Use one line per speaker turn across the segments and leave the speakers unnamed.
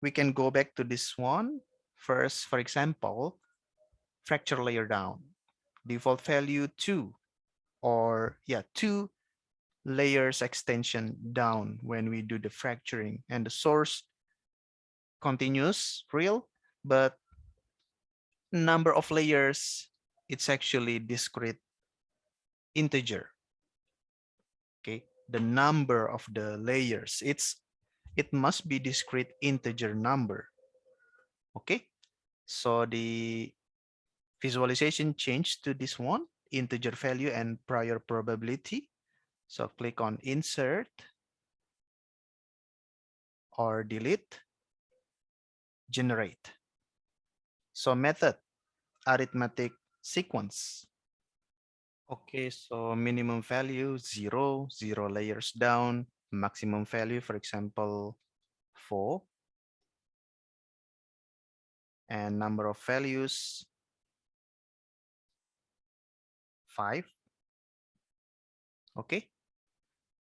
we can go back to this one. First, for example, fracture layer down, default value 2, or yeah, 2 layers extension down when we do the fracturing, and the source continuous real, but number of layers, it's actually discrete integer. Okay, the number of the layers, it must be discrete integer number. Okay, so the visualization changed to this one, integer value and prior probability. So click on insert or delete, generate. So method, arithmetic sequence. Okay, so minimum value 0, 0 layers down, maximum value, for example, 4, and number of values 5. Okay,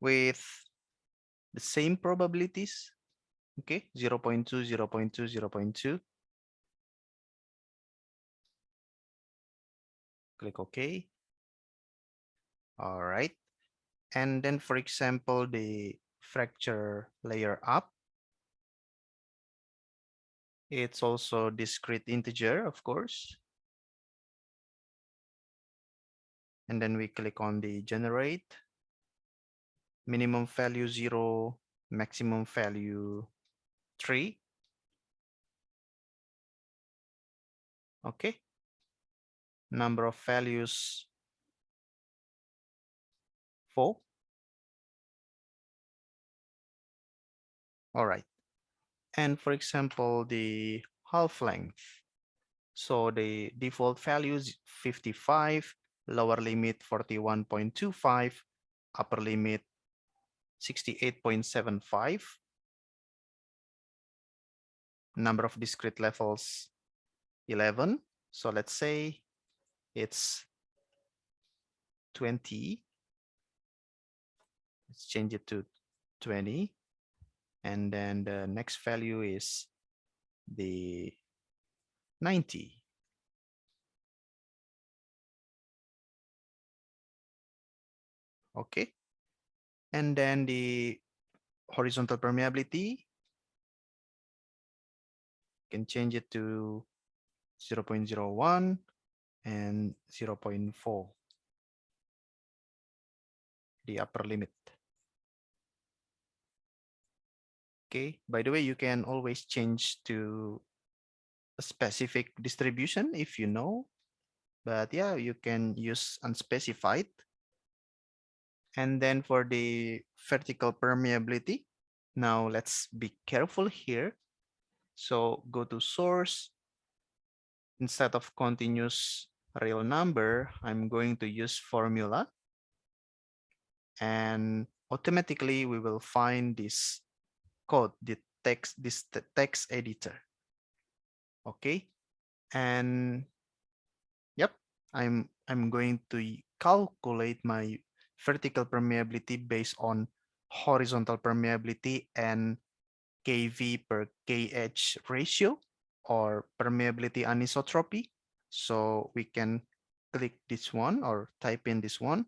with the same probabilities. Okay, 0 0.2, 0 0.2, 0 0.2. Click OK. All right. And then, for example, the fracture layer up, it's also discrete integer, of course. And then we click on the generate, minimum value 0, maximum value 3. Okay. Number of values 4. All right. And for example, the half length. So the default value is 55, lower limit 41.25, upper limit 68.75. Number of discrete levels 11. So let's say it's 20. Let's change it to 20. And then the next value is the 90. Okay. And then the horizontal permeability, can change it to 0.01 and 0.4, the upper limit. Okay, by the way, you can always change to a specific distribution if you know, but yeah, you can use unspecified. And then for the vertical permeability, now let's be careful here. So go to source. Instead of continuous real number, I'm going to use formula, and automatically we will find this code, this text editor. Okay, and yep, I'm going to calculate my vertical permeability based on horizontal permeability and kV per kH ratio, or permeability anisotropy. So we can click this one or type in this one,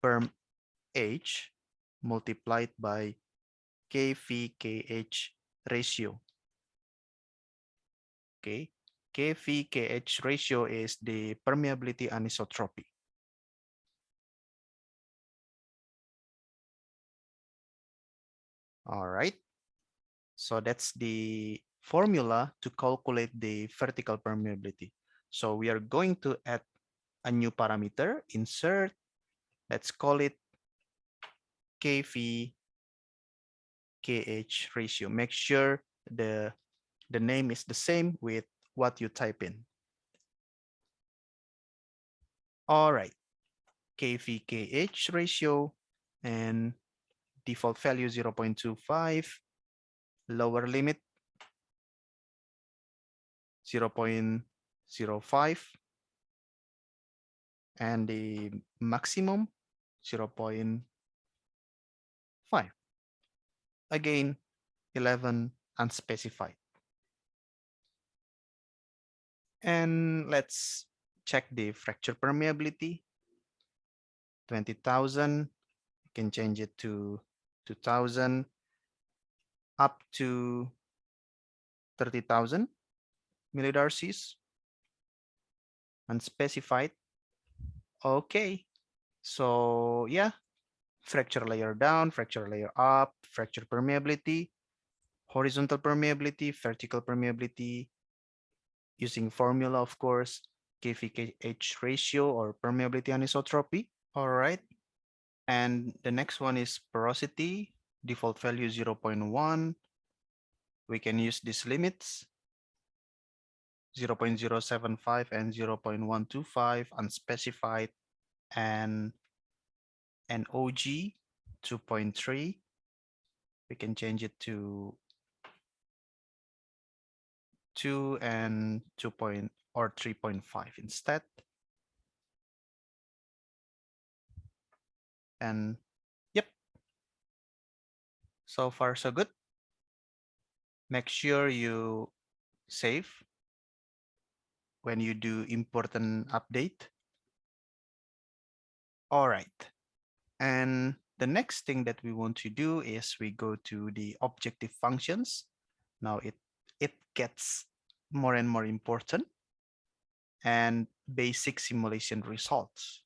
perm H multiplied by kV kH ratio. Okay, kV kH ratio is the permeability anisotropy. All right, so that's the formula to calculate the vertical permeability. So we are going to add a new parameter, insert, let's call it kV kH ratio. Make sure the name is the same with what you type in. All right, kV kH ratio, and default value 0.25, lower limit 0.05, and the maximum 0.5. Again, 11 unspecified. And let's check the fracture permeability. 20,000, you can change it to 2,000 up to 30,000 millidarcies, unspecified. Okay, so yeah, fracture layer down, fracture layer up, fracture permeability, horizontal permeability, vertical permeability, using formula, of course, KVKH ratio or permeability anisotropy. All right. And the next one is porosity, default value 0.1. We can use these limits 0.075 and 0.125 unspecified, and OG 2.3. We can change it to 2 and 2 point or 3.5 instead. And yep, so far so good. Make sure you save when you do important update. All right. And the next thing that we want to do is we go to the objective functions. Now it gets more and more important, and basic simulation results.